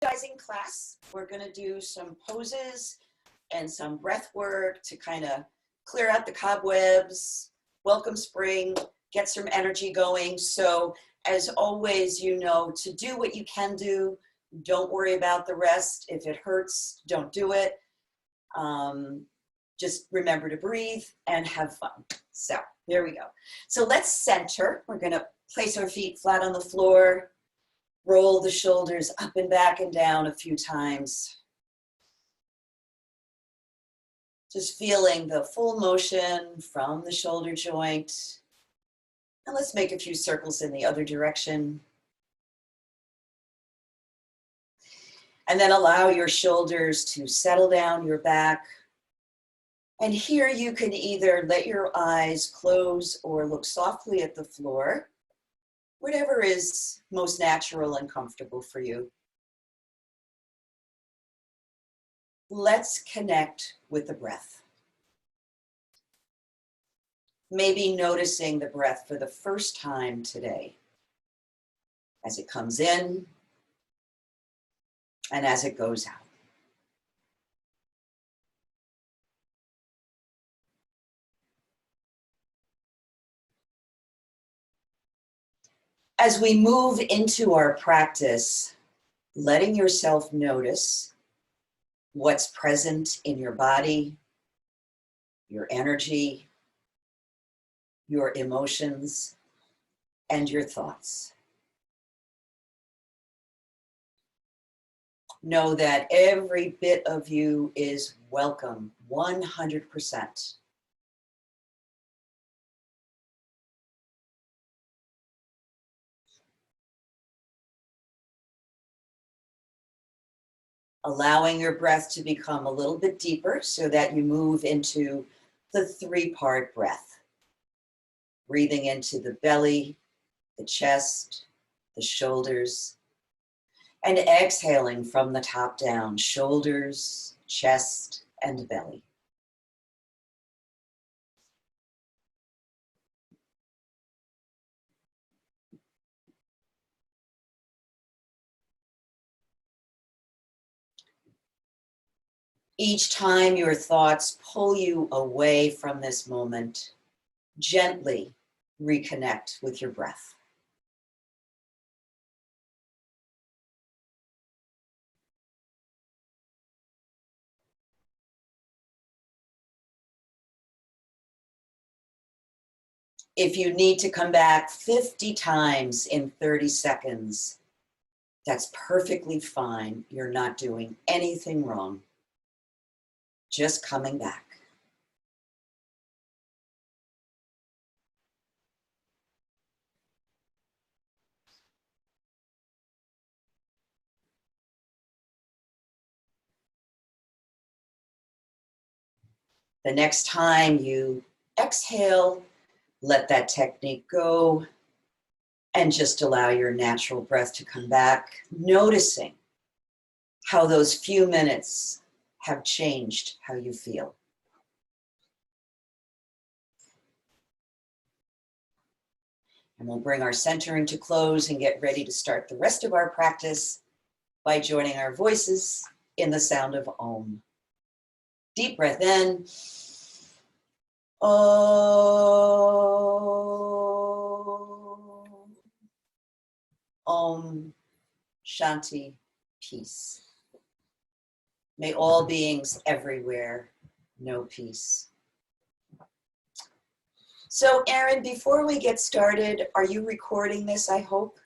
Energizing class. We're going to do some poses and some breath work to kind of clear out the cobwebs, welcome spring, get some energy going. So as always, you know, to do what you can do, don't worry about the rest. If it hurts, don't do it. Just remember to breathe and have fun. So there we go. So let's center. We're going to place our feet flat on the floor. Roll the shoulders up and back and down a few times. Just feeling the full motion from the shoulder joint. And let's make a few circles in the other direction. And then allow your shoulders to settle down your back. And here you can either let your eyes close or look softly at the floor. Whatever is most natural and comfortable for you. Let's connect with the breath. Maybe noticing the breath for the first time today, as it comes in and as it goes out. As we move into our practice, letting yourself notice what's present in your body, your energy, your emotions, and your thoughts. Know that every bit of you is welcome, 100%. Allowing your breath to become a little bit deeper so that you move into the three-part breath. Breathing into the belly, the chest, the shoulders, and exhaling from the top down, shoulders, chest, and belly. Each time your thoughts pull you away from this moment, gently reconnect with your breath. If you need to come back 50 times in 30 seconds, that's perfectly fine. You're not doing anything wrong. Just coming back. The next time you exhale, let that technique go and just allow your natural breath to come back, noticing how those few minutes have changed how you feel. And we'll bring our centering to close and get ready to start the rest of our practice by joining our voices in the sound of Om. Deep breath in. Om. Om. Shanti. Peace. May all beings everywhere know peace. So, Erin, before we get started, are you recording this, I hope?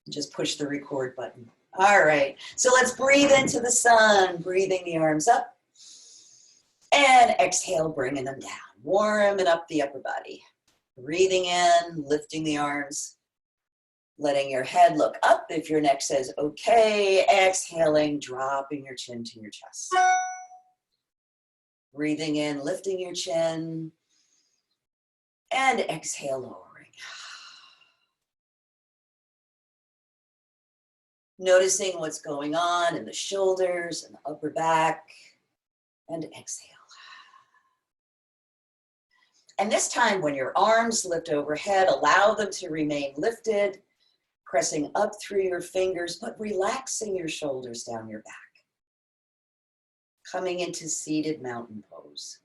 Just push the record button. All right, so let's breathe into the sun, breathing the arms up. And exhale, bringing them down, warming up the upper body. Breathing in, lifting the arms, letting your head look up if your neck says okay. Exhaling, dropping your chin to your chest. Breathing in, lifting your chin, and exhale, lowering. Noticing what's going on in the shoulders and the upper back, and exhale. And this time, when your arms lift overhead, allow them to remain lifted. pressing up through your fingers, but relaxing your shoulders down your back. Coming into seated mountain pose.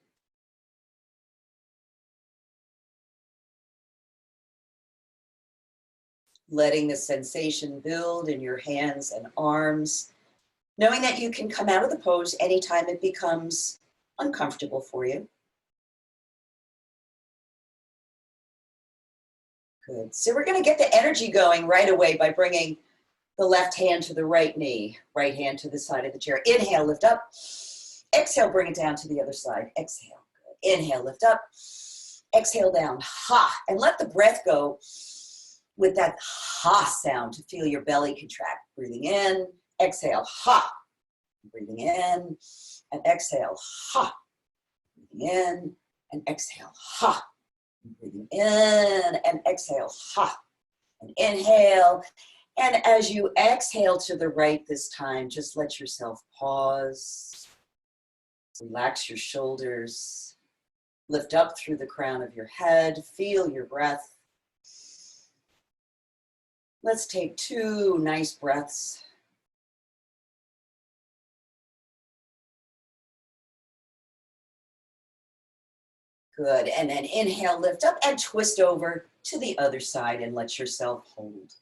Letting the sensation build in your hands and arms, knowing that you can come out of the pose anytime it becomes uncomfortable for you. Good. So we're going to get the energy going right away by bringing the left hand to the right knee, right hand to the side of the chair. Inhale, lift up. Exhale, bring it down to the other side. Exhale. Good. Inhale, lift up. Exhale down. Ha. And let the breath go with that ha sound to feel your belly contract. Breathing in. Exhale. Ha. Breathing in. And exhale. Ha. Breathing in. And exhale. Ha. Breathing in and exhale, ha, and inhale. And as you exhale to the right this time, just let yourself pause, relax your shoulders, lift up through the crown of your head, feel your breath. Let's take 2 nice breaths. Good, and then inhale, lift up and twist over to the other side and let yourself hold.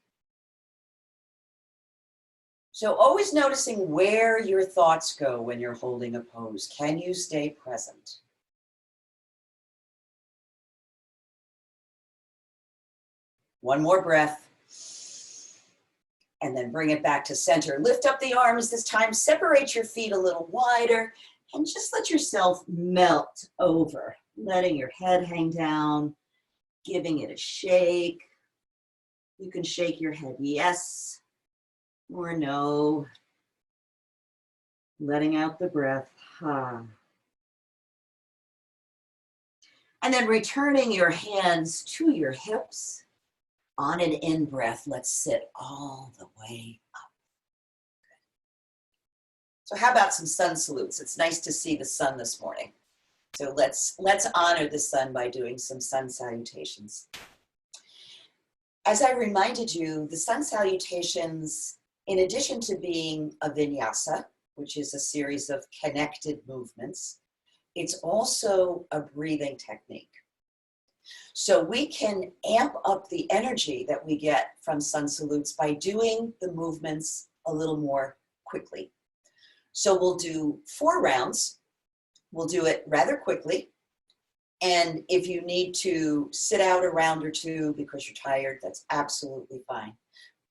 So always noticing where your thoughts go when you're holding a pose. Can you stay present? One more breath. And then bring it back to center. Lift up the arms this time, separate your feet a little wider, and just let yourself melt over. Letting your head hang down, giving it a shake. You can shake your head yes or no. Letting out the breath. Ha. And then returning your hands to your hips. On an in-breath, let's sit all the way up. So how about some sun salutes? It's nice to see the sun this morning. So let's honor the sun by doing some sun salutations. As I reminded you, the sun salutations, in addition to being a vinyasa, which is a series of connected movements, it's also a breathing technique. So we can amp up the energy that we get from sun salutes by doing the movements a little more quickly. So we'll do 4 rounds. We'll do it rather quickly. And if you need to sit out a round or 2 because you're tired, that's absolutely fine.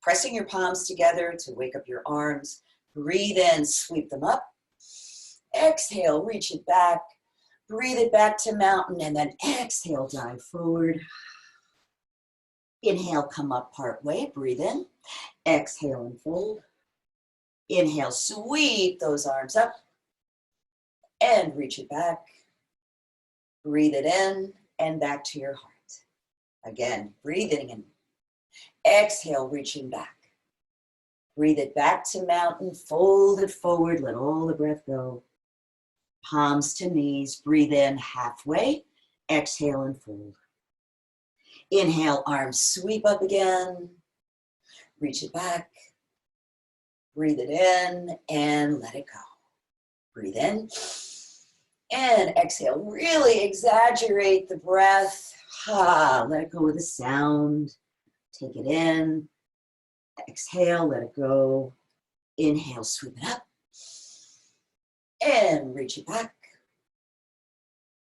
Pressing your palms together to wake up your arms. Breathe in, sweep them up. Exhale, reach it back. Breathe it back to mountain, and then exhale, dive forward. Inhale, come up part way, breathe in. Exhale and fold. Inhale, sweep those arms up and reach it back. Breathe it in and back to your heart. Again, breathing in. Exhale, reaching back. Breathe it back to mountain, fold it forward, let all the breath go. Palms to knees, breathe in halfway, exhale and fold. Inhale, arms sweep up again, reach it back, breathe it in and let it go. Breathe in and exhale, really exaggerate the breath. Let it go with a sound, take it in, exhale, let it go. Inhale, sweep it up. And reach it back.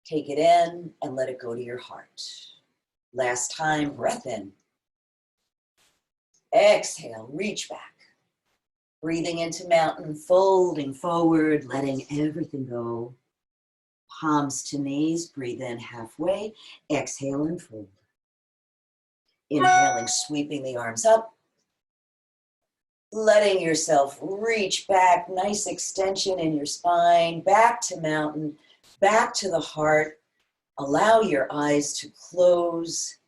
Take it in and let it go to your heart. Last time, breath in. Exhale, reach back. Breathing into mountain, folding forward, letting everything go. Palms to knees, breathe in halfway. Exhale and fold. Inhaling, sweeping the arms up. Letting yourself reach back, nice extension in your spine, back to mountain, back to the heart. Allow your eyes to close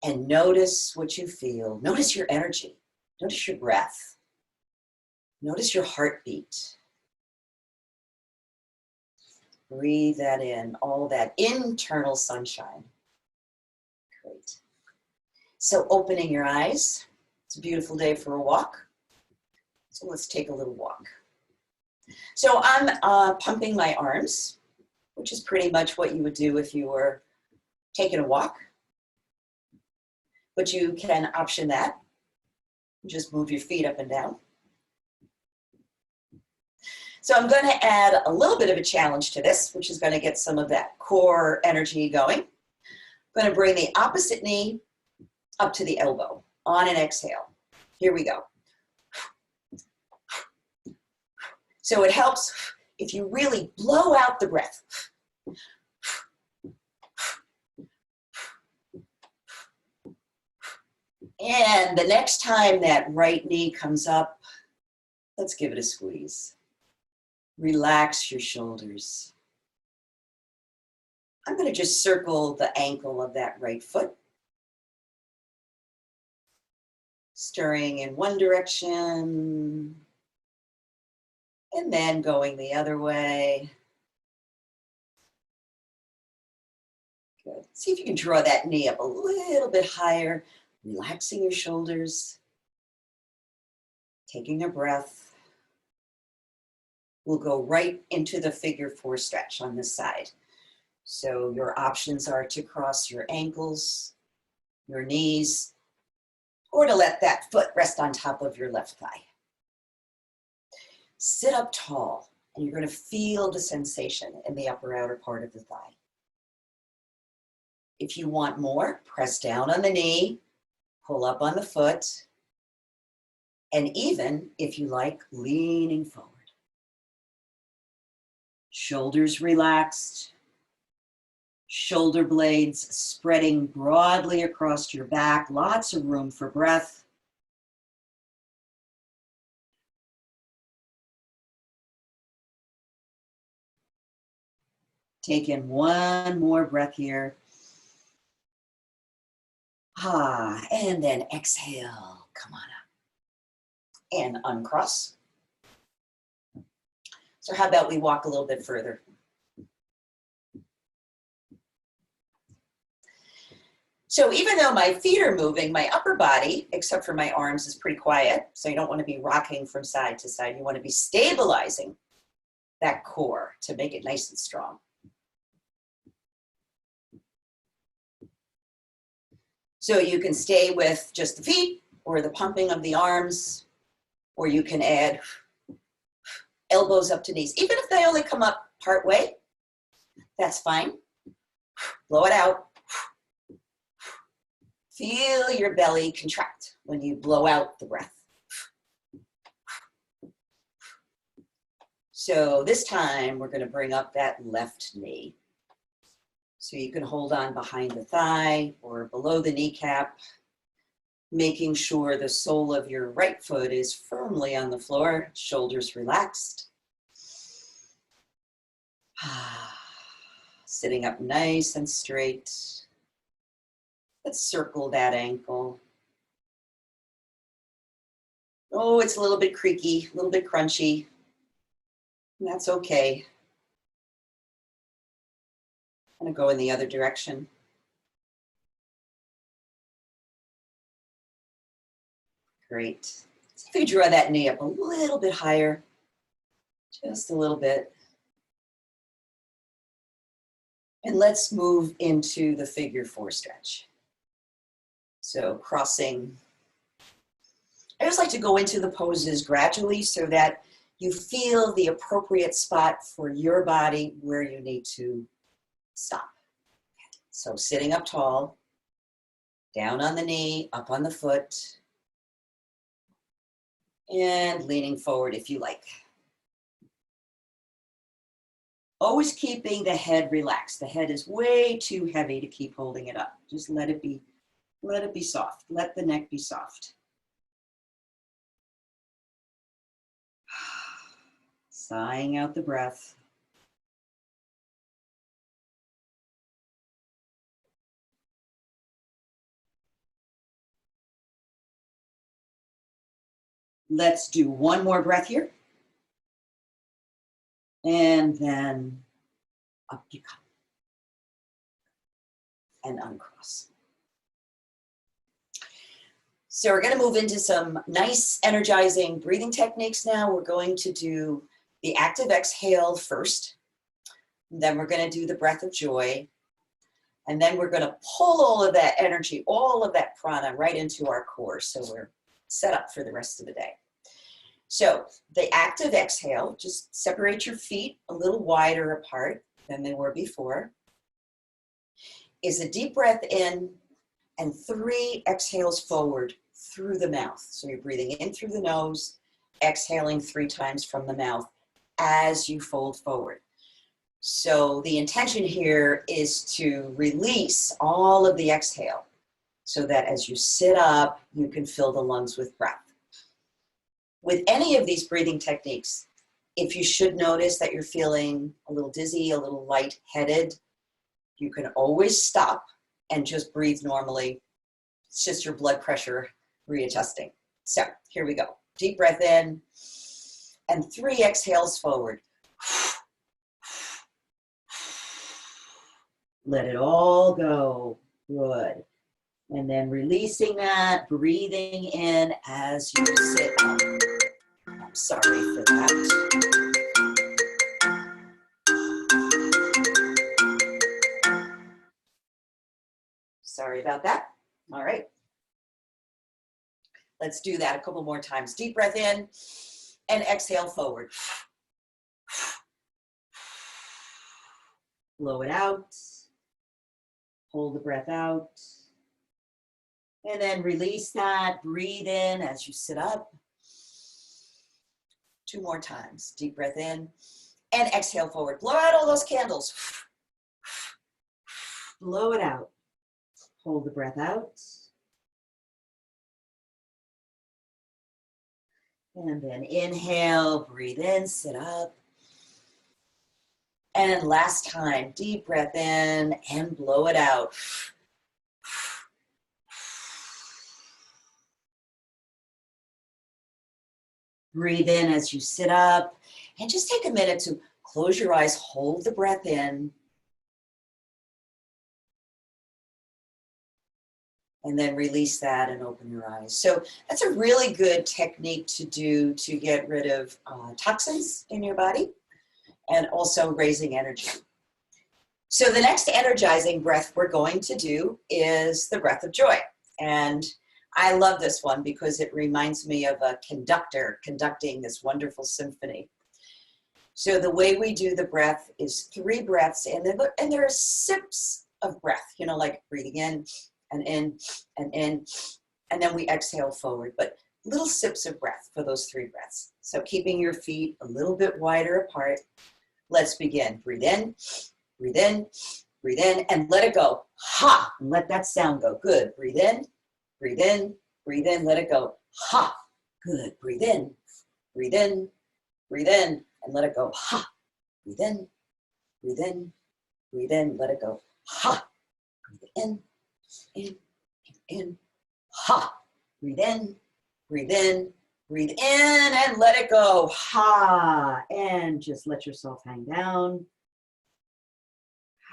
and notice what you feel. Notice your energy. Notice your breath. Notice your heartbeat. Breathe that in, all that internal sunshine. Great. So opening your eyes. It's a beautiful day for a walk. So let's take a little walk. So I'm pumping my arms, which is pretty much what you would do if you were taking a walk. But you can option that. Just move your feet up and down. So I'm going to add a little bit of a challenge to this, which is going to get some of that core energy going. I'm going to bring the opposite knee up to the elbow on an exhale. Here we go. So it helps if you really blow out the breath. And the next time that right knee comes up, let's give it a squeeze. Relax your shoulders. I'm going to just circle the ankle of that right foot. Stirring in one direction, and then going the other way. Good. See if you can draw that knee up a little bit higher, relaxing your shoulders, taking a breath. We'll go right into the figure 4 stretch on this side. So your options are to cross your ankles, your knees, or to let that foot rest on top of your left thigh. Sit up tall, and you're going to feel the sensation in the upper outer part of the thigh. If you want more, press down on the knee, pull up on the foot, and even, if you like, leaning forward. Shoulders relaxed, shoulder blades spreading broadly across your back, lots of room for breath. Take in one more breath here. And then exhale, come on up. And uncross. So how about we walk a little bit further? So even though my feet are moving, my upper body, except for my arms, is pretty quiet. So you don't want to be rocking from side to side. You want to be stabilizing that core to make it nice and strong. So you can stay with just the feet or the pumping of the arms, or you can add elbows up to knees. Even if they only come up part way, that's fine. Blow it out. Feel your belly contract when you blow out the breath. So this time we're going to bring up that left knee. So you can hold on behind the thigh or below the kneecap, making sure the sole of your right foot is firmly on the floor, shoulders relaxed. Sitting up nice and straight. Let's circle that ankle. Oh, it's a little bit creaky, a little bit crunchy. That's okay. I'm going to go in the other direction. Great. See if you draw that knee up a little bit higher, just a little bit. And let's move into the figure 4 stretch. So crossing. I just like to go into the poses gradually so that you feel the appropriate spot for your body where you need to stop. So sitting up tall, down on the knee, up on the foot, and leaning forward if you like. Always keeping the head relaxed. The head is way too heavy to keep holding it up. Just let it be soft. Let the neck be soft. Sighing out the breath. Let's do one more breath here. And then up you come. And uncross. So we're going to move into some nice energizing breathing techniques now. We're going to do the active exhale first. Then we're going to do the breath of joy. And then we're going to pull all of that energy, all of that prana right into our core. So we're set up for the rest of the day. So the active exhale, just separate your feet a little wider apart than they were before, is a deep breath in and 3 exhales forward through the mouth. So you're breathing in through the nose, exhaling 3 times from the mouth as you fold forward. So the intention here is to release all of the exhale so that as you sit up, you can fill the lungs with breath. With any of these breathing techniques, if you should notice that you're feeling a little dizzy, a little lightheaded, you can always stop and just breathe normally. It's just your blood pressure readjusting. So here we go. Deep breath in and 3 exhales forward. Let it all go. Good. And then releasing that, breathing in as you sit up. I'm sorry for that. Sorry about that. All right. Let's do that a couple more times. Deep breath in and exhale forward. Blow it out. Hold the breath out. And then release that. Breathe in as you sit up. 2 more times. Deep breath in and exhale forward. Blow out all those candles. Blow it out. Hold the breath out. And then inhale, breathe in, sit up. And last time, deep breath in and blow it out. Breathe in as you sit up. And just take a minute to close your eyes, hold the breath in. And then release that and open your eyes. So that's a really good technique to do to get rid of toxins in your body and also raising energy. So the next energizing breath we're going to do is the breath of joy. And I love this one because it reminds me of a conductor conducting this wonderful symphony. So the way we do the breath is 3 breaths, and there are sips of breath, you know, like breathing in, and then we exhale forward, but little sips of breath for those 3 breaths. So keeping your feet a little bit wider apart. Let's begin. Breathe in, breathe in, breathe in, and let it go. Ha! And let that sound go. Good. Breathe in, breathe in, breathe in, let it go. Ha! Good. Breathe in, breathe in, breathe in, and let it go. Ha! Breathe in, breathe in, breathe in, let it go. Ha! Breathe in, ha! Breathe in, breathe in, breathe in, and let it go. Ha! And just let yourself hang down.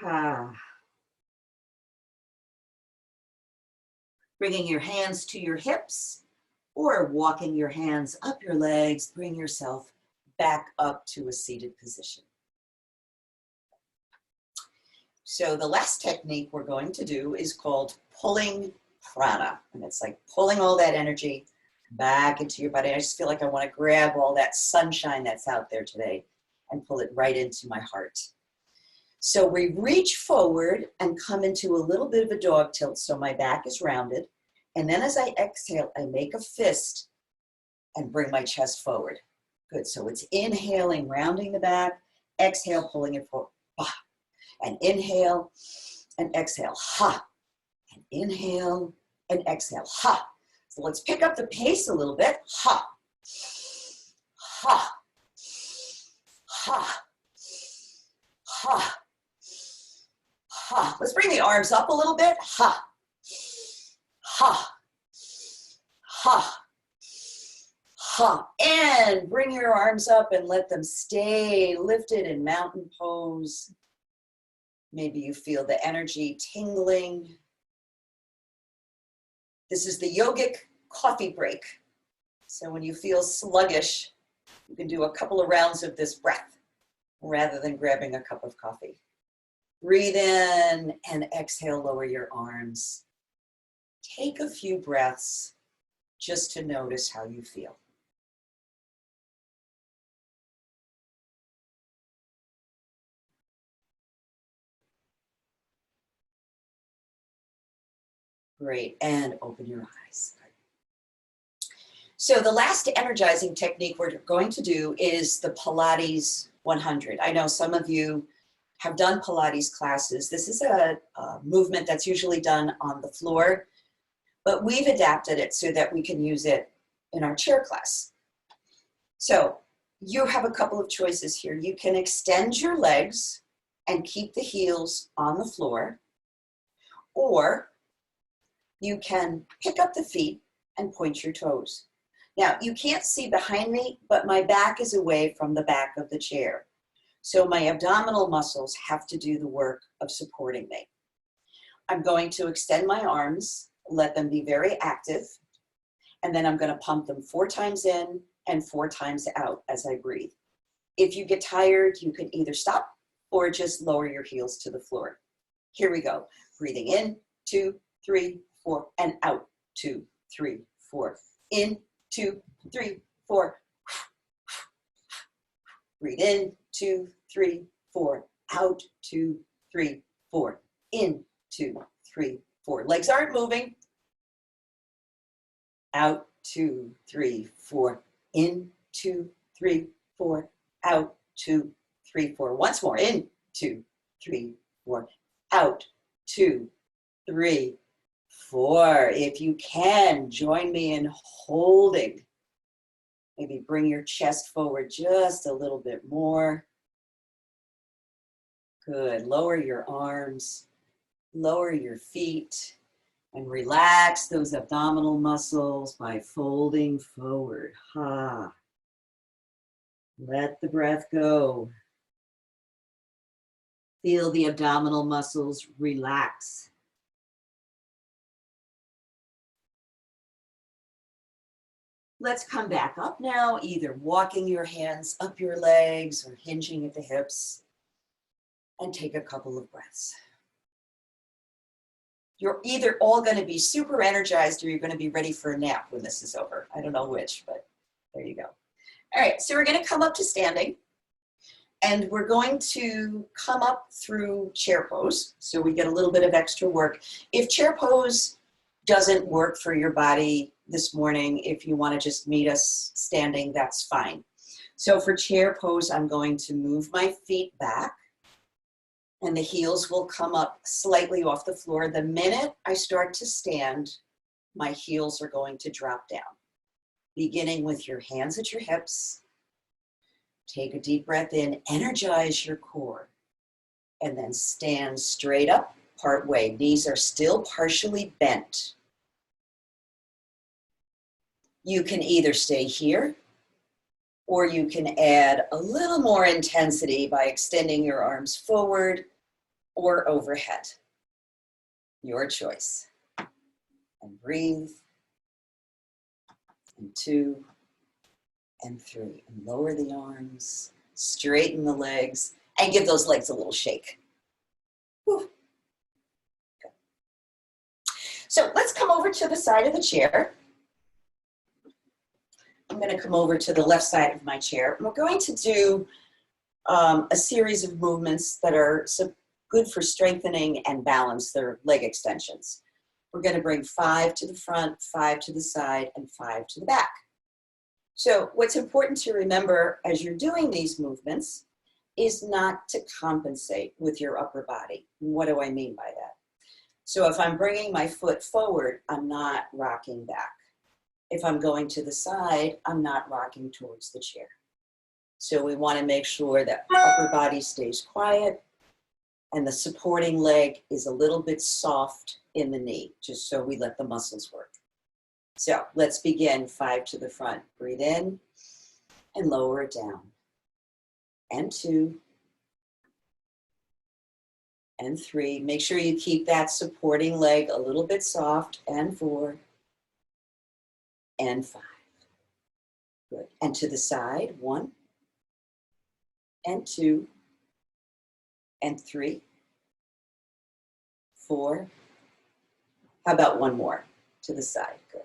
Ha! Bringing your hands to your hips or walking your hands up your legs, bring yourself back up to a seated position. So the last technique we're going to do is called pulling prana. And it's like pulling all that energy back into your body. I just feel like I want to grab all that sunshine that's out there today and pull it right into my heart. So we reach forward and come into a little bit of a dog tilt so my back is rounded. And then as I exhale, I make a fist and bring my chest forward. Good, so it's inhaling, rounding the back, exhale, pulling it forward. And inhale and exhale, ha. And inhale and exhale, ha. So let's pick up the pace a little bit, ha. Ha. Ha. Ha. Ha. Let's bring the arms up a little bit, ha. Ha. Ha. Ha. And bring your arms up and let them stay lifted in mountain pose. Maybe you feel the energy tingling. This is the yogic coffee break. So when you feel sluggish, you can do a couple of rounds of this breath rather than grabbing a cup of coffee. Breathe in and exhale, lower your arms. Take a few breaths just to notice how you feel. Great, and open your eyes. So the last energizing technique we're going to do is the Pilates 100. I know some of you have done Pilates classes. This is a movement that's usually done on the floor, but we've adapted it so that we can use it in our chair class. So you have a couple of choices here. You can extend your legs and keep the heels on the floor, or you can pick up the feet and point your toes. Now, you can't see behind me, but my back is away from the back of the chair. So my abdominal muscles have to do the work of supporting me. I'm going to extend my arms, let them be very active, and then I'm going to pump them 4 times in and 4 times out as I breathe. If you get tired, you can either stop or just lower your heels to the floor. Here we go. Breathing in, 2, 3, 4, and out, 2, 3, 4. In, 2, 3, 4. Breathe in, 2, 3, 4. Out, 2, 3, 4. In, 2, 3, 4. Legs aren't moving. Out, 2, 3, 4. In, 2, 3, 4. Out, 2, 3, 4. Once more. In, 2, 3, 4. Out, 2, 3, 4. If you can, join me in holding. Maybe bring your chest forward just a little bit more. Good. Lower your arms, lower your feet, and relax those abdominal muscles by folding forward. Ha. Let the breath go. Feel the abdominal muscles relax. Let's come back up now, either walking your hands up your legs or hinging at the hips, and take a couple of breaths. You're either all going to be super energized or you're going to be ready for a nap when this is over. I don't know which, but there you go. All right, so we're going to come up to standing, and we're going to come up through chair pose, so we get a little bit of extra work. If chair pose doesn't work for your body this morning, if you want to just meet us standing, that's fine. So for chair pose, I'm going to move my feet back, and the heels will come up slightly off the floor. The minute I start to stand, my heels are going to drop down. Beginning with your hands at your hips. Take a deep breath in, energize your core, and then stand straight up part way. Knees are still partially bent. You can either stay here, or you can add a little more intensity by extending your arms forward or overhead. Your choice. And breathe. And 2, and 3. And lower the arms, straighten the legs, and give those legs a little shake. Whew. Good. So let's come over to the side of the chair. I'm going to come over to the left side of my chair. We're going to do a series of movements that are good for strengthening and balance. They're leg extensions. We're going to bring 5 to the front, 5 to the side, and 5 to the back. So what's important to remember as you're doing these movements is not to compensate with your upper body. What do I mean by that? So if I'm bringing my foot forward, I'm not rocking back. If I'm going to the side, I'm not rocking towards the chair. So we want to make sure that upper body stays quiet and the supporting leg is a little bit soft in the knee, just so we let the muscles work. So let's begin. 5 to the front. Breathe in and lower it down. And 2. And 3. Make sure you keep that supporting leg a little bit soft. And 4. and 5. Good. And to the side, 1 and 2 and 3, 4. How about one more to the side? Good.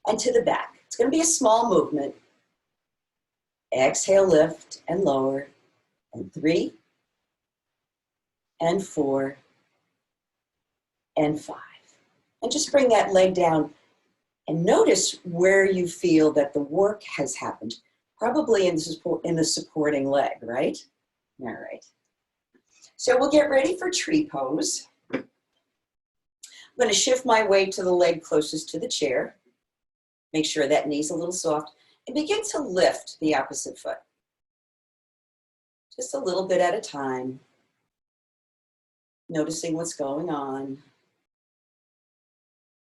And to the back. It's going to be a small movement. Exhale, lift and lower. And 3 and 4 and 5. And just bring that leg down and notice where you feel that the work has happened. Probably in the supporting leg, right? All right. So we'll get ready for tree pose. I'm going to shift my weight to the leg closest to the chair. Make sure that knee's a little soft. And begin to lift the opposite foot. Just a little bit at a time. Noticing what's going on.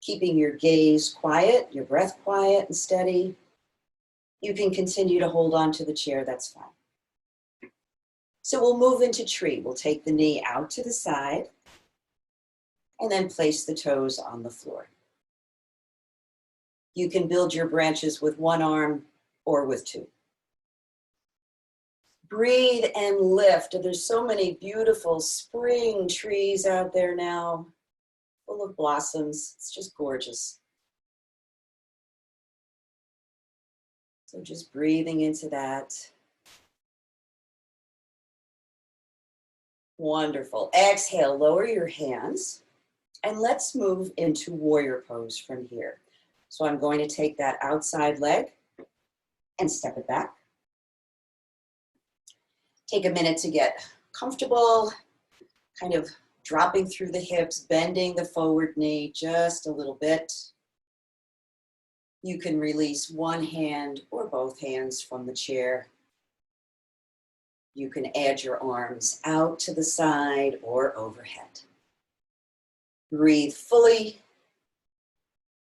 Keeping your gaze quiet, your breath quiet and steady. You can continue to hold on to the chair, that's fine. So we'll move into tree. We'll take the knee out to the side and then place the toes on the floor. You can build your branches with one arm or with 2. Breathe and lift. There's so many beautiful spring trees out there now, full of blossoms. It's just gorgeous. So just breathing into that. Wonderful. Exhale, lower your hands. And let's move into warrior pose from here. So I'm going to take that outside leg and step it back. Take a minute to get comfortable, kind of dropping through the hips, bending the forward knee just a little bit. You can release one hand or both hands from the chair. You can add your arms out to the side or overhead. Breathe fully,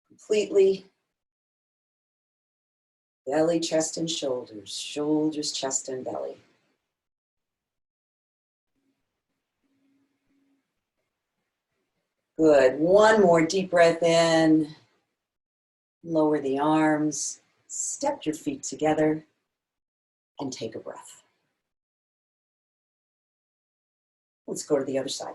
completely. Belly, chest, and shoulders. Shoulders, chest, and belly. Good. One more deep breath in. Lower the arms. Step your feet together and take a breath. Let's go to the other side.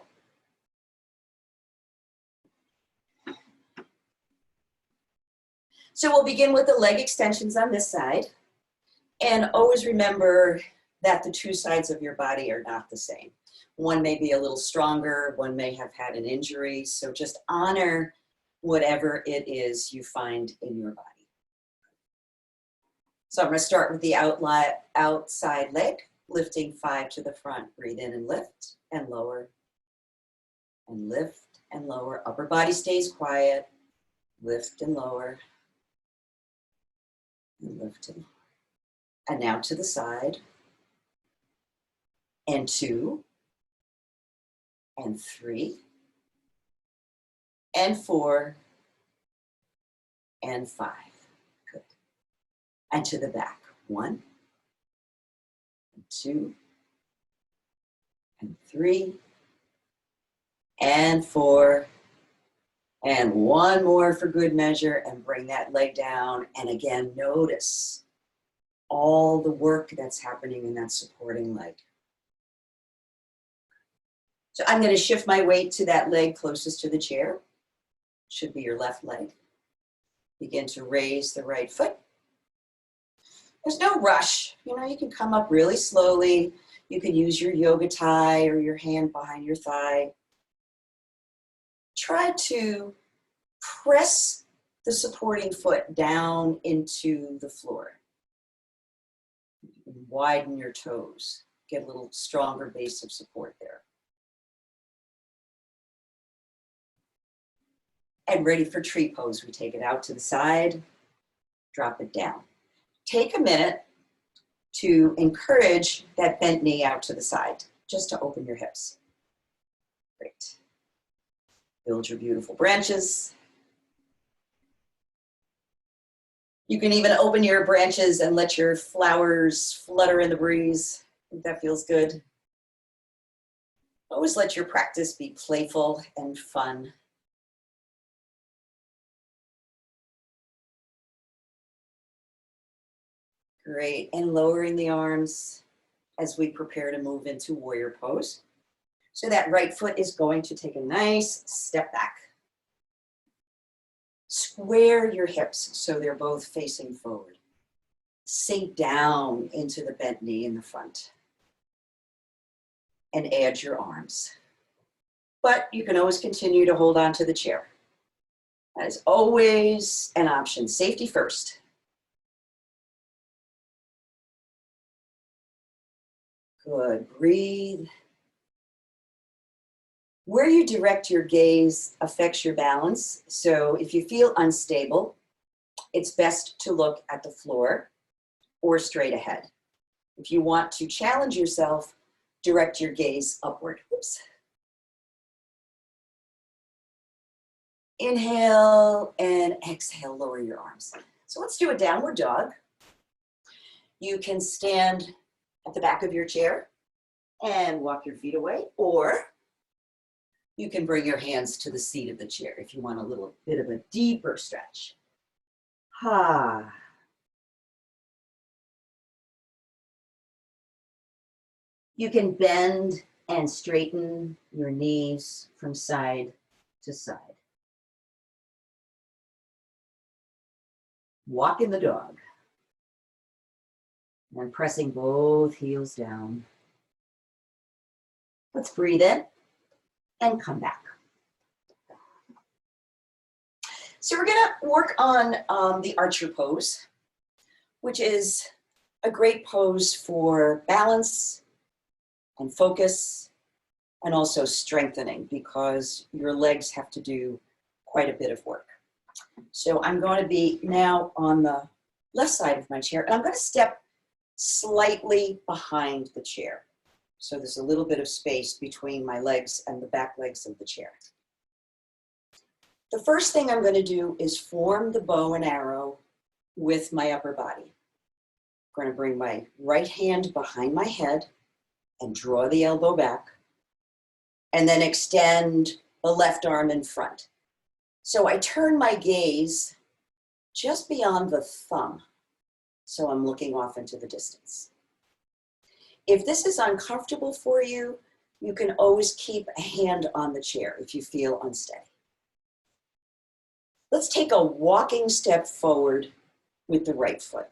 So we'll begin with the leg extensions on this side. And always remember that the two sides of your body are not the same. One may be a little stronger, one may have had an injury. So just honor whatever it is you find in your body. So I'm going to start with the outside leg, lifting 5 to the front. Breathe in and lift and lower and lift and lower. Upper body stays quiet. Lift and lower and lift and lower. And now to the side. And 2 and 3 and 4 and 5. Good. And to the back. 1 and 2 and 3 and 4 and one more for good measure, and bring that leg down. And again, notice all the work that's happening in that supporting leg. So I'm going to shift my weight to that leg closest to the chair. Should be your left leg. Begin to raise the right foot. There's no rush. You know, you can come up really slowly. You can use your yoga tie or your hand behind your thigh. Try to press the supporting foot down into the floor. Widen your toes. Get a little stronger base of support there. And ready for tree pose. We take it out to the side, drop it down. Take a minute to encourage that bent knee out to the side, just to open your hips. Great. Build your beautiful branches. You can even open your branches and let your flowers flutter in the breeze. I think that feels good. Always let your practice be playful and fun. Great, and lowering the arms as we prepare to move into warrior pose. So that right foot is going to take a nice step back. Square your hips so they're both facing forward. Sink down into the bent knee in the front. And add your arms. But you can always continue to hold on to the chair. That is always an option. Safety first. Good, breathe. Where you direct your gaze affects your balance. So if you feel unstable, it's best to look at the floor or straight ahead. If you want to challenge yourself, direct your gaze upward. Oops. Inhale and exhale, lower your arms. So let's do a downward dog. You can stand at the back of your chair and walk your feet away, or you can bring your hands to the seat of the chair if you want a little bit of a deeper stretch. Ha. You can bend and straighten your knees from side to side. Walk in the dog. And pressing both heels down. Let's breathe in and come back. So we're gonna work on the Archery Pose, which is a great pose for balance and focus, and also strengthening, because your legs have to do quite a bit of work. So I'm going to be now on the left side of my chair, and I'm going to step slightly behind the chair. So there's a little bit of space between my legs and the back legs of the chair. The first thing I'm going to do is form the bow and arrow with my upper body. I'm going to bring my right hand behind my head and draw the elbow back, and then extend the left arm in front. So I turn my gaze just beyond the thumb, so I'm looking off into the distance. If this is uncomfortable for you, you can always keep a hand on the chair if you feel unsteady. Let's take a walking step forward with the right foot.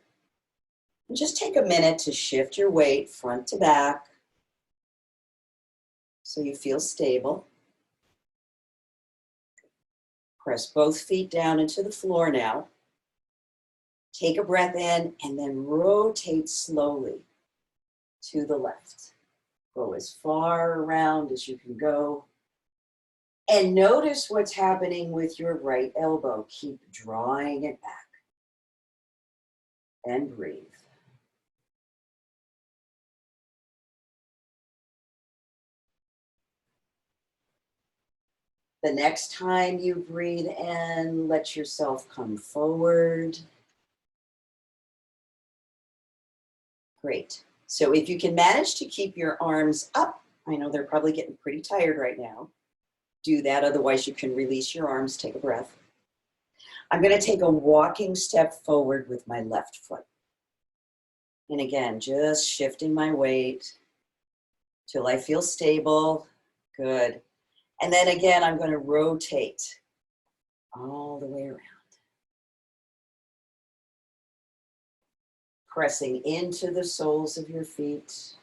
And just take a minute to shift your weight front to back so you feel stable. Press both feet down into the floor now. Take a breath in and then rotate slowly to the left. Go as far around as you can go. And notice what's happening with your right elbow. Keep drawing it back. And breathe. The next time you breathe in, let yourself come forward. Great. So if you can manage to keep your arms up, I know they're probably getting pretty tired right now. Do that, otherwise you can release your arms, take a breath. I'm going to take a walking step forward with my left foot. And again, just shifting my weight till I feel stable. Good. And then again, I'm going to rotate all the way around. Pressing into the soles of your feet,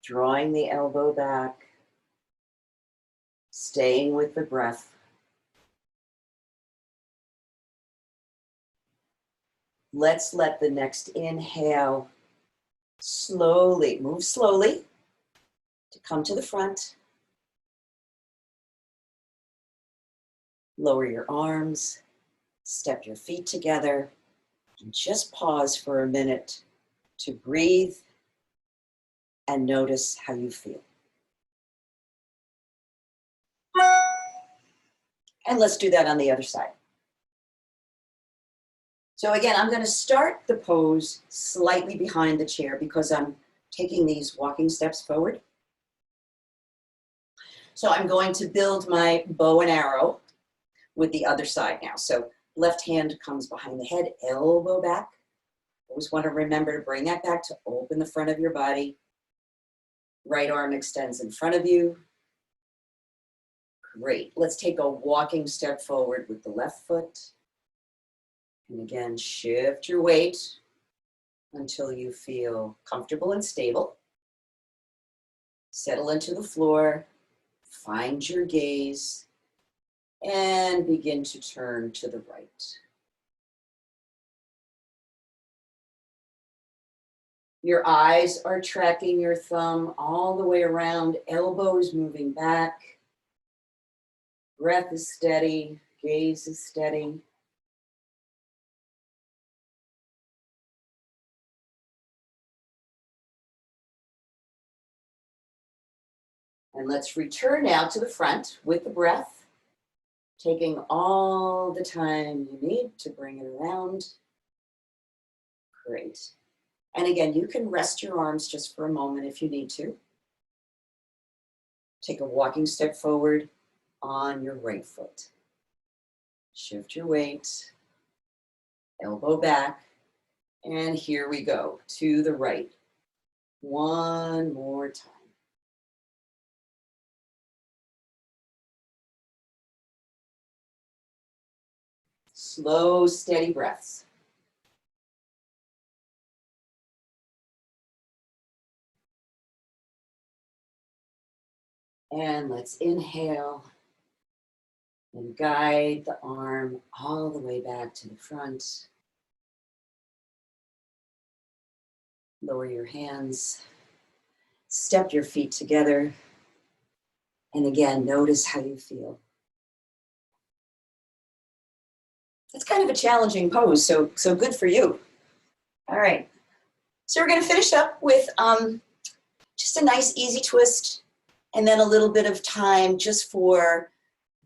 drawing the elbow back, staying with the breath. Let's let the next inhale slowly, move slowly to come to the front. Lower your arms, step your feet together, and just pause for a minute to breathe and notice how you feel. And let's do that on the other side. So again, I'm going to start the pose slightly behind the chair because I'm taking these walking steps forward. So I'm going to build my bow and arrow with the other side now. So left hand comes behind the head, elbow back. Always want to remember to bring that back to open the front of your body. Right arm extends in front of you. Great. Let's take a walking step forward with the left foot. And again, shift your weight until you feel comfortable and stable. Settle into the floor. Find your gaze. And begin to turn to the right. Your eyes are tracking your thumb all the way around, elbows moving back. Breath is steady, gaze is steady. And let's return now to the front with the breath, taking all the time you need to bring it around. Great. And again, you can rest your arms just for a moment if you need to. Take a walking step forward on your right foot. Shift your weight, elbow back, and here we go, to the right. One more time. Slow, steady breaths. And let's inhale and guide the arm all the way back to the front. Lower your hands, step your feet together, and again, notice how you feel. It's kind of a challenging pose, so good for you. All right, so we're gonna finish up with just a nice easy twist, and then a little bit of time just for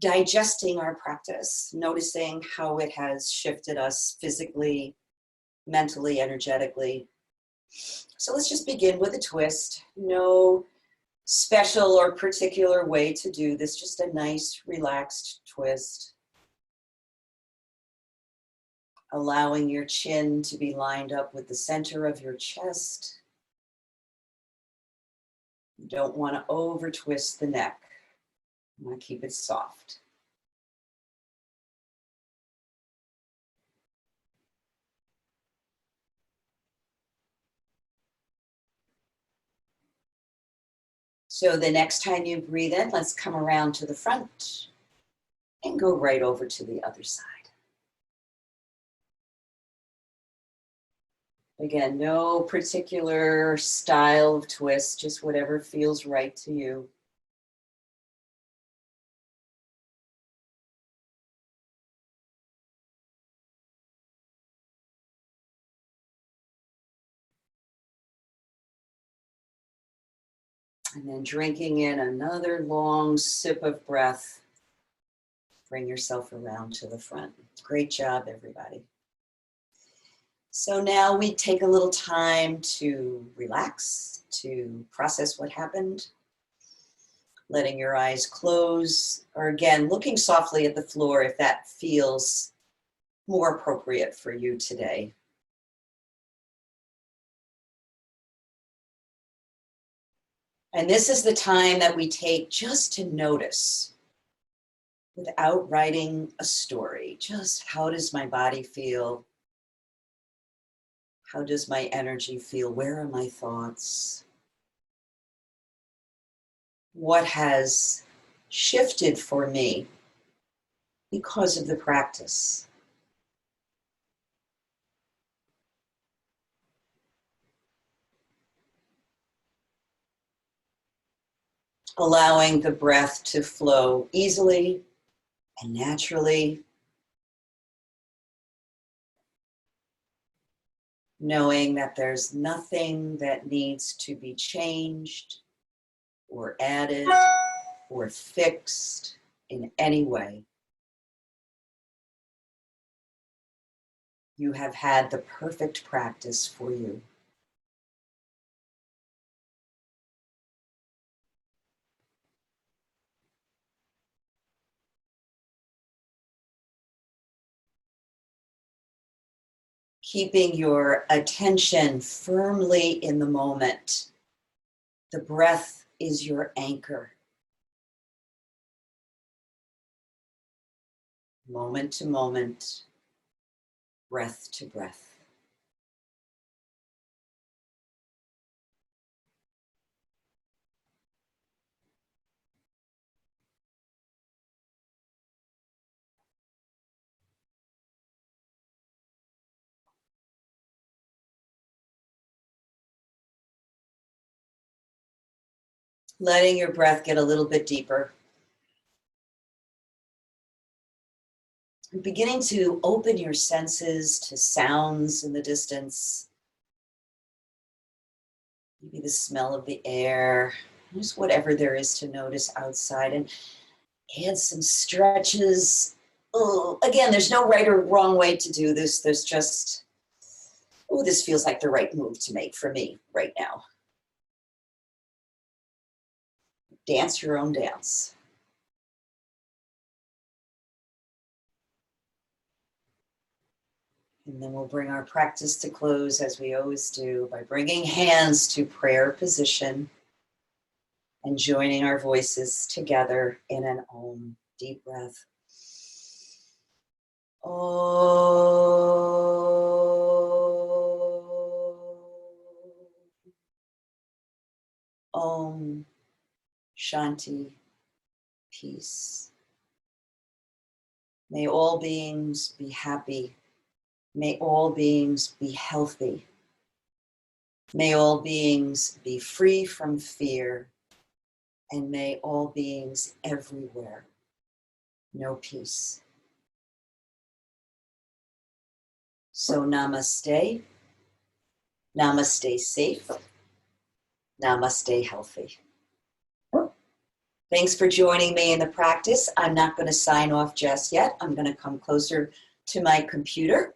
digesting our practice, noticing how it has shifted us physically, mentally, energetically. So let's just begin with a twist. No special or particular way to do this, just a nice relaxed twist. Allowing your chin to be lined up with the center of your chest. You don't want to over twist the neck. You want to keep it soft. So the next time you breathe in, let's come around to the front and go right over to the other side. Again, no particular style of twist, just whatever feels right to you. And then drinking in another long sip of breath. Bring yourself around to the front. Great job, everybody. So now we take a little time to relax, to process what happened. Letting your eyes close, or again, looking softly at the floor if that feels more appropriate for you today. And this is the time that we take just to notice, without writing a story. Just how does my body feel? How does my energy feel? Where are my thoughts? What has shifted for me because of the practice? Allowing the breath to flow easily and naturally. Knowing that there's nothing that needs to be changed or added or fixed in any way. You have had the perfect practice for you. keeping your attention firmly in the moment. The breath is your anchor. Moment to moment, breath to breath. Letting your breath get a little bit deeper. Beginning to open your senses to sounds in the distance. Maybe the smell of the air, just whatever there is to notice outside, and add some stretches. Oh, again, there's no right or wrong way to do this. There's just, oh, this feels like the right move to make for me right now. Dance your own dance. And then we'll bring our practice to close as we always do by bringing hands to prayer position and joining our voices together in an Om. Deep breath. Om Shanti, peace. May all beings be happy. May all beings be healthy. May all beings be free from fear. And may all beings everywhere know peace. So namaste. Namaste safe. Namaste healthy. Thanks for joining me in the practice. I'm not going to sign off just yet. I'm going to come closer to my computer